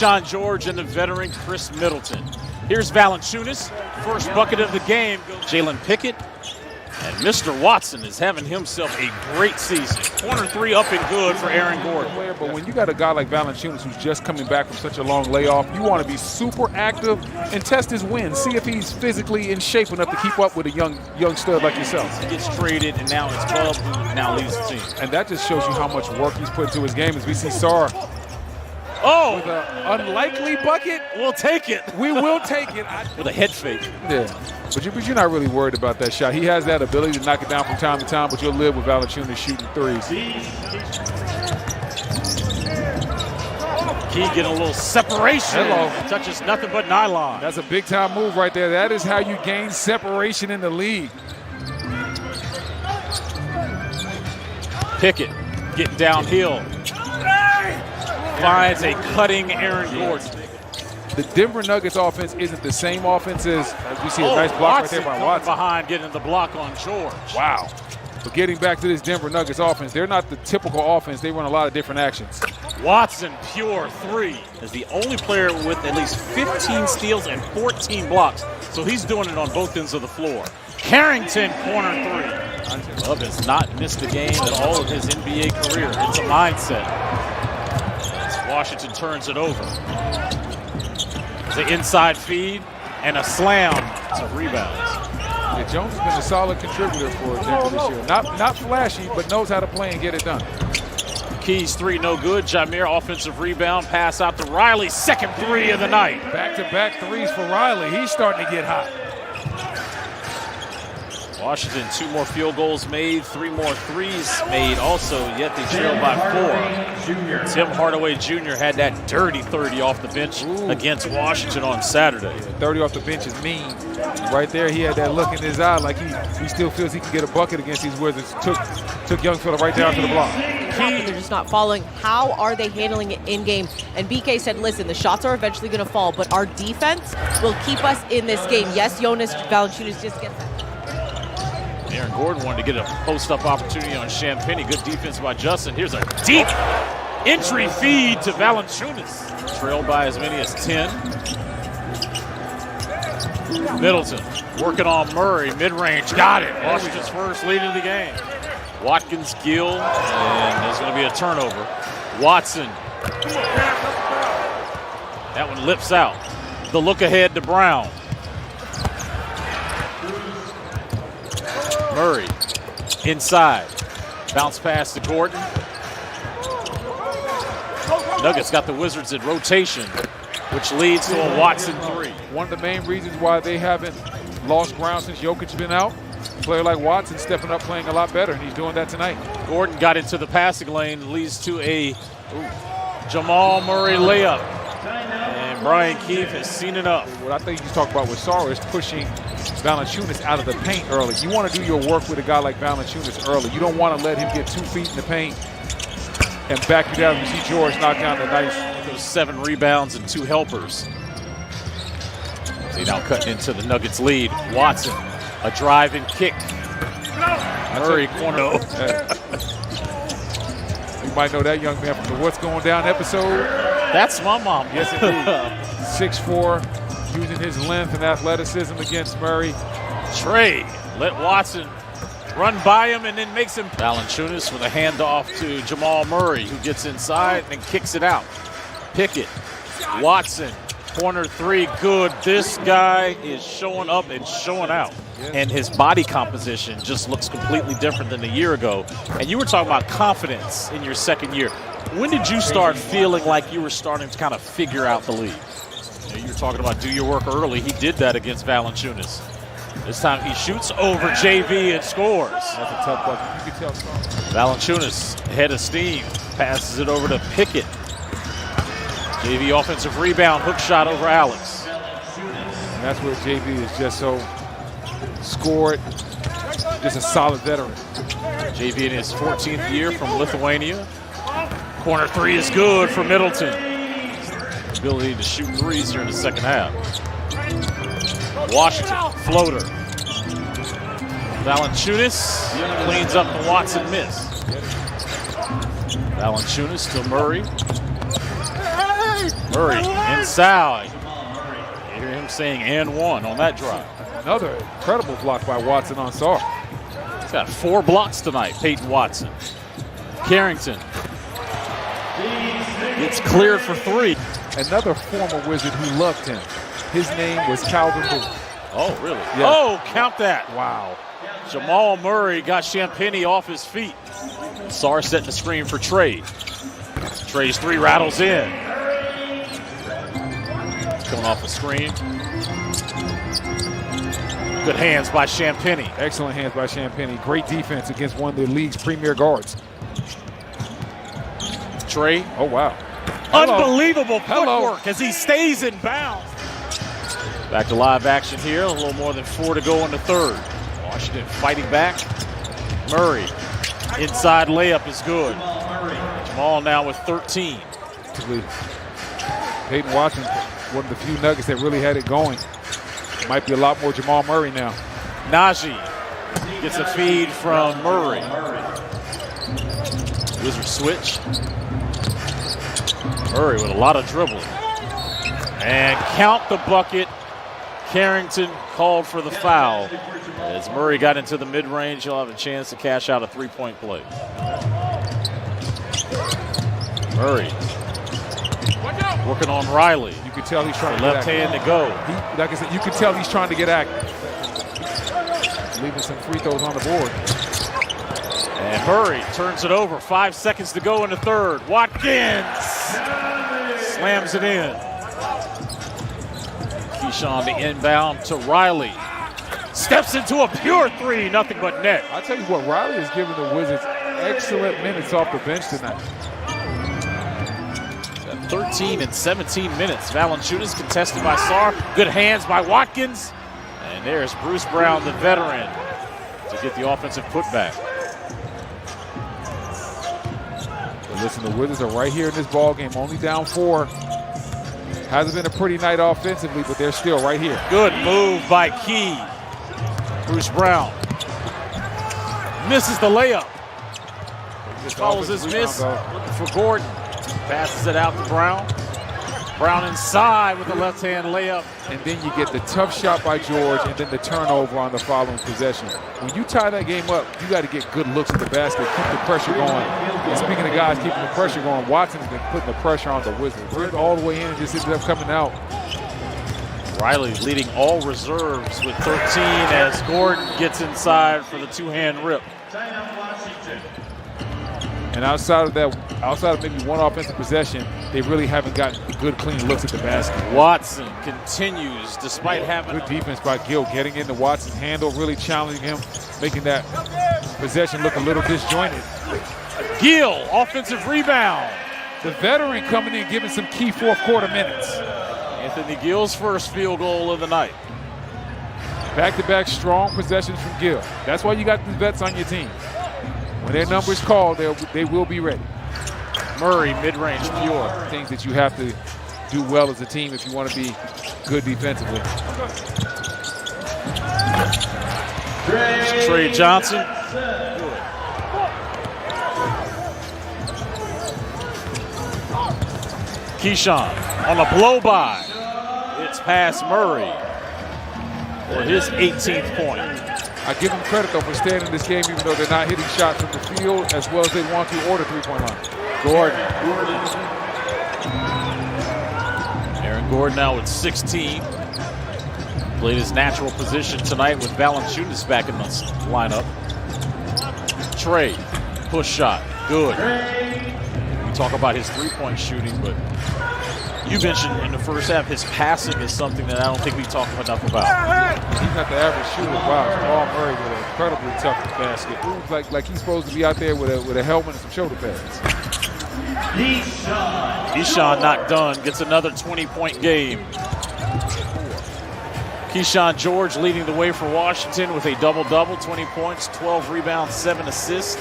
John George and the veteran Chris Middleton. Here's Valanciunas, first bucket of the game. Jalen Pickett, and Mr. Watson is having himself a great season. Corner three up and good for Aaron Gordon. But when you got a guy like Valanciunas who's just coming back from such a long layoff, you want to be super active and test his wins. See if he's physically in shape enough to keep up with a young stud like yourself. He gets traded, and now it's Bub who now leads the team. And that just shows you how much work he's put into his game as we see Sarr with an unlikely bucket. We'll take it. We will take it. With a head fake. Yeah, but you're not really worried about that shot. He has that ability to knock it down from time to time, but you'll live with Valanciunas shooting threes. Key getting a little separation. Hello. Touches nothing but nylon. That's a big-time move right there. That is how you gain separation in the league. Pickett getting downhill. Finds a cutting Aaron Gordon. The Denver Nuggets offense isn't the same offense as we see a nice block right there by Watson. Behind, getting the block on George. Wow. But getting back to this Denver Nuggets offense, they're not the typical offense. They run a lot of different actions. Watson, pure three, is the only player with at least 15 steals and 14 blocks. So he's doing it on both ends of the floor. Carrington, corner three. Love has not missed a game in all of his NBA career. It's a mindset. Washington turns it over. The inside feed and a slam to rebound. Yeah, Jones has been a solid contributor for Denver this year. Not flashy, but knows how to play and get it done. Keys three, no good. Jameer, offensive rebound, pass out to Riley. Second three of the night. Back-to-back threes for Riley. He's starting to get hot. Washington, 2 more field goals made, 3 more threes made also, yet they trail by 4. Tim Hardaway Jr. had that dirty 30 off the bench against Washington on Saturday. Yeah, 30 off the bench is mean. Right there, he had that look in his eye like he still feels he can get a bucket against these Wizards. Took young fella right down to the block. They're just not following. How are they handling it in game? And BK said, listen, the shots are eventually going to fall, but our defense will keep us in this game. Yes, Jonas Valanciunas just gets that. Aaron Gordon wanted to get a post-up opportunity on Champagnie. Good defense by Justin. Here's a deep entry feed to Valanciunas. Trailed by as many as 10. Middleton working on Murray. Mid-range. Got it. Washington's first lead of the game. Watkins, Gill, and there's going to be a turnover. Watson. That one lips out. The look ahead to Brown. Murray inside. Bounce pass to Gordon. Nuggets got the Wizards in rotation, which leads to a Watson three. One of the main reasons why they haven't lost ground since Jokic's been out. A player like Watson stepping up, playing a lot better, and he's doing that tonight. Gordon got into the passing lane, leads to a Jamal Murray layup. And Brian Keefe has seen enough. What I think he's talking about with Sarr is pushing Valanciunas out of the paint early. You want to do your work with a guy like Valanciunas early. You don't want to let him get 2 feet in the paint and back you down. You see George knock down the nice. Those 7 rebounds and 2 helpers. They now cutting into the Nuggets lead. Watson, a drive and kick. Murray corner. You might know that young man from the What's Going Down episode. That's my mom. Yes, indeed. 6'4", using his length and athleticism against Murray. Trey let Watson run by him and then makes him. Valanciunas with a handoff to Jamal Murray, who gets inside and kicks it out. Pickett, Watson, corner three, good. This guy is showing up and showing out. And his body composition just looks completely different than a year ago. And you were talking about confidence in your second year. When did you start feeling like you were starting to kind of figure out the league? You were talking about do your work early. He did that against Valanciunas. This time he shoots over JV and scores. That's a tough bucket. You can tell something. Valanciunas, head of steam, passes it over to Pickett. JV offensive rebound, hook shot over Alex. And that's where JV is just so scored, just a solid veteran. JV in his 14th year from Lithuania. Corner three is good for Middleton. Ability to shoot threes here in the second half. Washington, floater. Valanciunas cleans up the Watson miss. Valanciunas to Murray. Murray inside. You hear him saying "and one" on that drive. Another incredible block by Watson on Sarr. He's got 4 blocks tonight, Peyton Watson. Carrington gets cleared for 3. Another former Wizard who loved him. His name was Calvin Booth. Oh, really? Yes. Oh, count that. Wow. Jamal Murray got Champagnie off his feet. Sarr setting the screen for Trey. Trey's 3 rattles in. Coming off the screen. Good hands by Champagnie. Excellent hands by Champagnie. Great defense against one of the league's premier guards. Trey. Oh, wow. Unbelievable footwork as he stays in bounds. Back to live action here. A little more than 4 to go in the third. Washington fighting back. Murray. Inside layup is good. Jamal now with 13. Peyton Watson, one of the few Nuggets that really had it going. Might be a lot more Jamal Murray now. Najee gets a feed from Murray. Wizards switch. Murray with a lot of dribbling. And count the bucket. Carrington called for the foul. As Murray got into the mid-range, he'll have a chance to cash out a 3-point play. Murray working on Riley. You can tell he's trying to left hand to go. Like I said, you can tell he's trying to get active. Leaving some free throws on the board. And Murray turns it over. 5 seconds to go in the third. Watkins slams it in. Keyshawn the inbound to Riley. Steps into a pure 3, nothing but net. I'll tell you what, Riley is giving the Wizards excellent minutes off the bench tonight. 13 and 17 minutes. Valanciunas contested by Sarr. Good hands by Watkins. And there's Bruce Brown, the veteran, to get the offensive putback. But listen, the Wizards are right here in this ball game, only down 4. Hasn't been a pretty night offensively, but they're still right here. Good move by Key. Bruce Brown misses the layup. Follows his miss. Looking for Gordon. Passes it out to Brown. Brown inside with the left-hand layup. And then you get the tough shot by George and then the turnover on the following possession. When you tie that game up, you got to get good looks at the basket, keep the pressure going. And speaking of guys keeping the pressure going, Watson's been putting the pressure on the Wizards. Ripped all the way in and just ended up coming out. Riley leading all reserves with 13 as Gordon gets inside for the 2-hand rip. And outside of maybe one offensive possession, they really haven't gotten good, clean looks at the basket. Watson continues despite having good defense by Gill, getting into Watson's handle, really challenging him, making that possession look a little disjointed. Gill, offensive rebound. The veteran coming in, giving some key fourth-quarter minutes. Anthony Gill's first field goal of the night. Back-to-back strong possessions from Gill. That's why you got the vets on your team. When their number's called, they will be ready. Murray, mid-range, pure. Things that you have to do well as a team if you want to be good defensively. Trey Johnson. Keyshawn on a blow-by. It's past Murray for his 18th point. I give them credit, though, for staying in this game, even though they're not hitting shots from the field as well as they want to or the three-point line. Gordon. Aaron Gordon now with 16. Played his natural position tonight with Valanciunas back in the lineup. Trey, push shot, good. We talk about his three-point shooting, but you mentioned in the first half his passing is something that I don't think we talk enough about. He's not the average shooter. Wow, Jamal Murray with an incredibly tough basket. Moves like he's supposed to be out there with a helmet and some shoulder pads. Keyshawn not done, gets another 20-point game. Keyshawn George leading the way for Washington with a double-double, 20 points, 12 rebounds, 7 assists.